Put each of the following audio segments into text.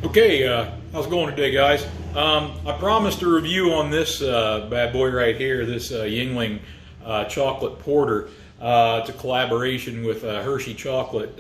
Okay, how's it going today, guys? I promised a review on this bad boy right here, this Yuengling chocolate porter. It's a collaboration with Hershey chocolate.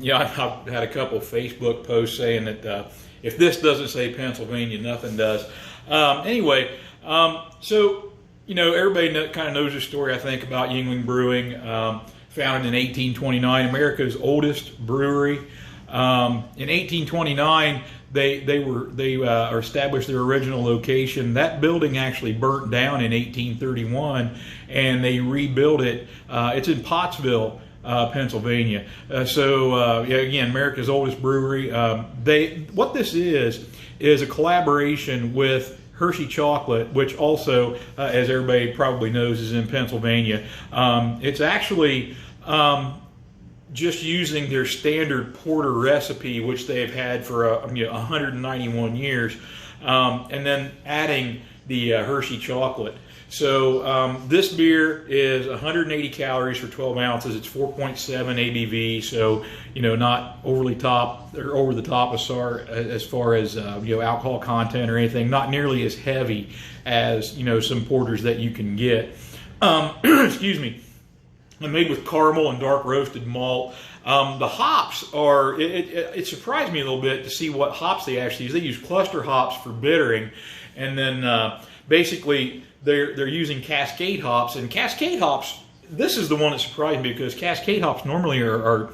Yeah, I've had a couple of Facebook posts saying that if this doesn't say Pennsylvania, nothing does. Anyway, so you know, everybody kind of knows the story, I think, about Yuengling Brewing. Founded in 1829, America's oldest brewery. In 1829, they established their original location. That building actually burnt down in 1831, and they rebuilt it. It's in Pottsville, Pennsylvania. Yeah, again, America's oldest brewery. What this is a collaboration with Hershey chocolate, which also, as everybody probably knows, is in Pennsylvania. It's actually just using their standard porter recipe, which they've had for 191 years, and then adding the Hershey chocolate. So this beer is 180 calories for 12 ounces. It's 4.7 ABV, so not over the top as far as alcohol content or anything. Not nearly as heavy as some porters that you can get. Excuse me. They're made with caramel and dark roasted malt. The hops are, it surprised me a little bit to see what hops they actually use. They use cluster hops for bittering, and then basically they're using Cascade hops. And Cascade hops, this is the one that surprised me, because Cascade hops normally are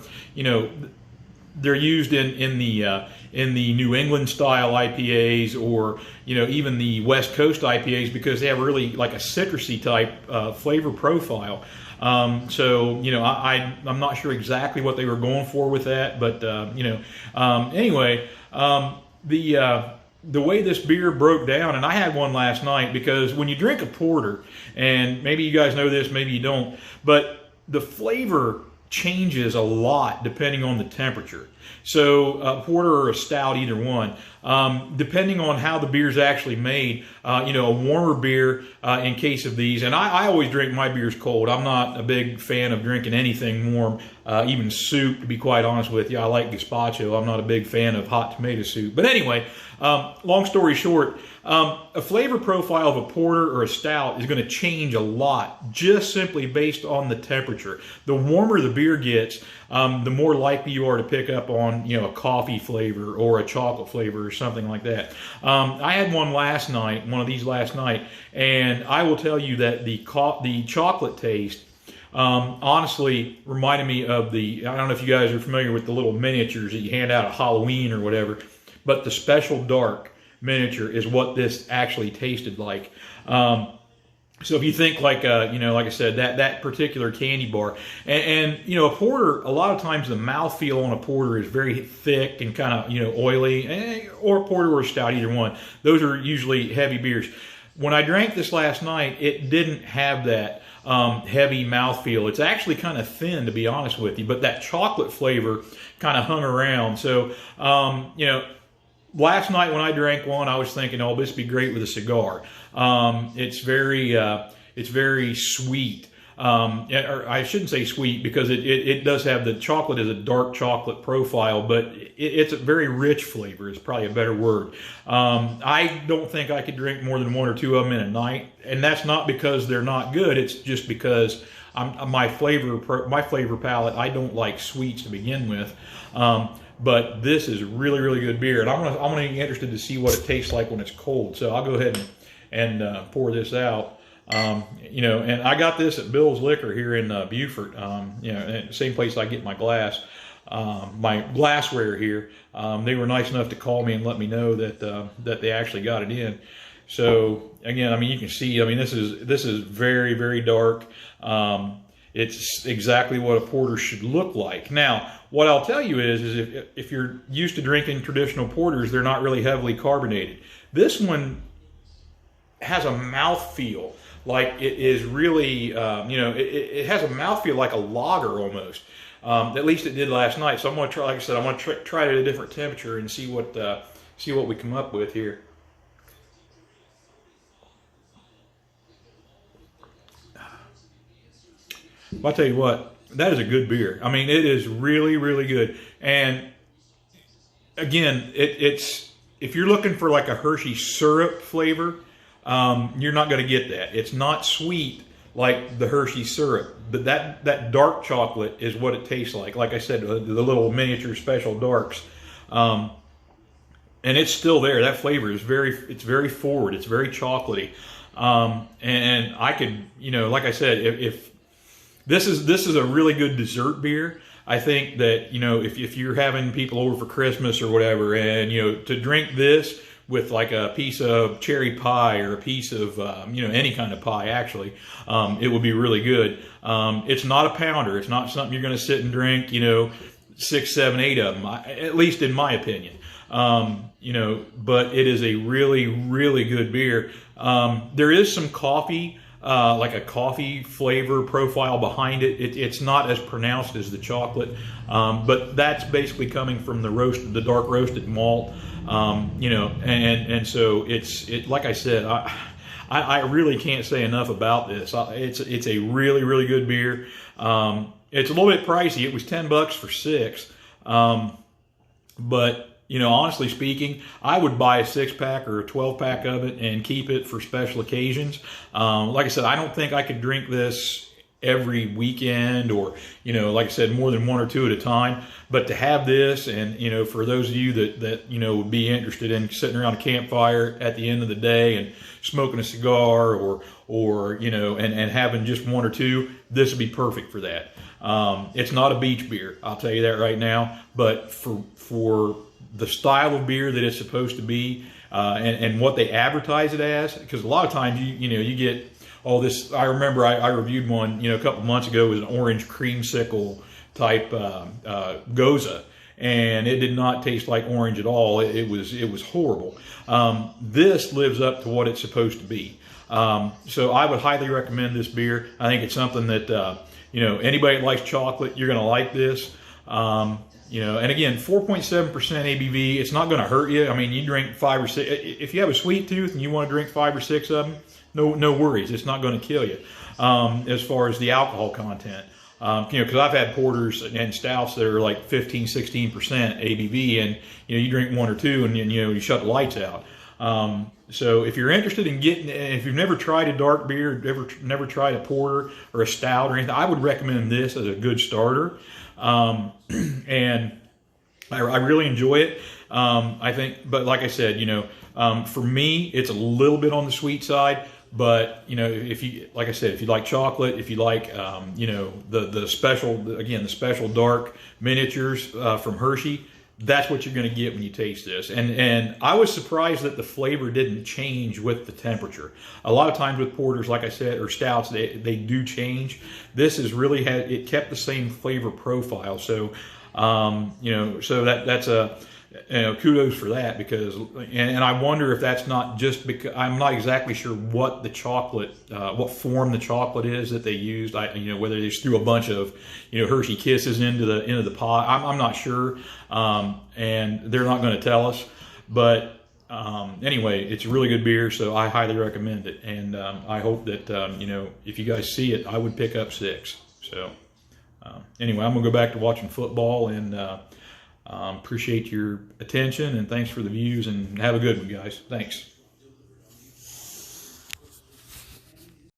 they're used in the New England style IPAs, or even the West Coast IPAs, because they have really like a citrusy type flavor profile. So I'm not sure exactly what they were going for with that, but anyway, the way this beer broke down, and I had one last night, because when you drink a porter, and maybe you guys know this, maybe you don't, but the flavor changes a lot depending on the temperature. So a porter or a stout, either one, depending on how the beer's actually made, a warmer beer in case of these, and I always drink my beers cold. I'm not a big fan of drinking anything warm, even soup, to be quite honest with you. I like gazpacho. I'm not a big fan of hot tomato soup. But anyway, long story short, a flavor profile of a porter or a stout is going to change a lot just simply based on the temperature. The warmer the beer gets, the more likely you are to pick up on a coffee flavor or a chocolate flavor or something like that. I had one of these last night, and I will tell you that the chocolate taste honestly reminded me of I don't know if you guys are familiar with the little miniatures that you hand out at Halloween or whatever, but the Special Dark miniature is what this actually tasted like. So if you think like like I said, that particular candy bar, and a porter, a lot of times the mouthfeel on a porter is very thick and kind of oily, or a porter or a stout, either one. Those are usually heavy beers. When I drank this last night, it didn't have that heavy mouthfeel. It's actually kind of thin, to be honest with you, but that chocolate flavor kind of hung around. So last night when I drank one, I was thinking, oh, this would be great with a cigar. It's very sweet. Or I shouldn't say sweet, because it does have, the chocolate is a dark chocolate profile, but it's a very rich flavor. It's probably a better word. I don't think I could drink more than one or two of them in a night, and that's not because they're not good. It's just because my flavor palate, I don't like sweets to begin with. But this is really, really good beer, and I'm gonna be interested to see what it tastes like when it's cold. So I'll go ahead and pour this out. And I got this at Bill's Liquor here in Beaufort. Same place I get my glassware here. They were nice enough to call me and let me know that they actually got it in. So again, you can see, this is very, very dark. It's exactly what a porter should look like. Now, what I'll tell you is if you're used to drinking traditional porters, they're not really heavily carbonated. This one has a mouthfeel like it is really, it has a mouthfeel like a lager almost. At least it did last night. So I'm going to try, like I said, I'm going to try it at a different temperature and see what we come up with here. I'll tell you what, that is a good beer. It is really, really good. And again, it's if you're looking for like a Hershey syrup flavor, you're not going to get that. It's not sweet like the Hershey syrup, but that dark chocolate is what it tastes like. Like I said, the little miniature special darks, and it's still there. That flavor is it's very forward. It's very chocolatey, and I could, like I said, if this is a really good dessert beer. I think that, if you're having people over for Christmas or whatever, and, to drink this with like a piece of cherry pie or a piece of, any kind of pie, actually, it would be really good. It's not a pounder. It's not something you're going to sit and drink, 6, 7, 8 of them, at least in my opinion. But it is a really, really good beer. There is some coffee, like a coffee flavor profile behind it. It's not as pronounced as the chocolate, but that's basically coming from the dark roasted malt, and so it's like I said, I really can't say enough about this. It's a really, really good beer. It's a little bit pricey. It was $10 for 6, but honestly speaking, I would buy a 6-pack or a 12-pack of it and keep it for special occasions. Like I said, I don't think I could drink this every weekend or, like I said, more than 1 or 2 at a time. But to have this and, for those of you that would be interested in sitting around a campfire at the end of the day and smoking a cigar or and having just 1 or 2, this would be perfect for that. It's not a beach beer, I'll tell you that right now, but for the style of beer that it's supposed to be, and what they advertise it as, because a lot of times you get all this. I remember I reviewed one a couple months ago. It was an orange creamsicle type Goza, and it did not taste like orange at all. It was horrible. This lives up to what it's supposed to be. So I would highly recommend this beer. I think it's something that anybody that likes chocolate, you're going to like this. And again, 4.7% ABV, it's not going to hurt you. I mean, you drink 5 or 6, if you have a sweet tooth and you want to drink 5 or 6 of them, no worries. It's not going to kill you, as far as the alcohol content. Because I've had porters and stouts that are like 15, 16% ABV, and, you drink 1 or 2 and, you shut the lights out. So if you're interested in if you've never tried a dark beer, never tried a porter or a stout or anything, I would recommend this as a good starter. And I really enjoy it. I think, but like I said, for me, it's a little bit on the sweet side. But if you, like I said, if you like chocolate, if you like, the special dark miniatures from Hershey, that's what you're going to get when you taste this. And I was surprised that the flavor didn't change with the temperature. A lot of times with porters, like I said, or stouts, they do change. This is really it kept the same flavor profile. So, so that's a, kudos for that, because, and I wonder if that's not just because, I'm not exactly sure what the chocolate, what form the chocolate is that they used. Whether they just threw a bunch of, Hershey Kisses into the pot. I'm not sure, and they're not going to tell us. But anyway, it's a really good beer, so I highly recommend it. And I hope that if you guys see it, I would pick up 6. So anyway, I'm gonna go back to watching football, and appreciate your attention, and thanks for the views, and have a good one, guys. Thanks.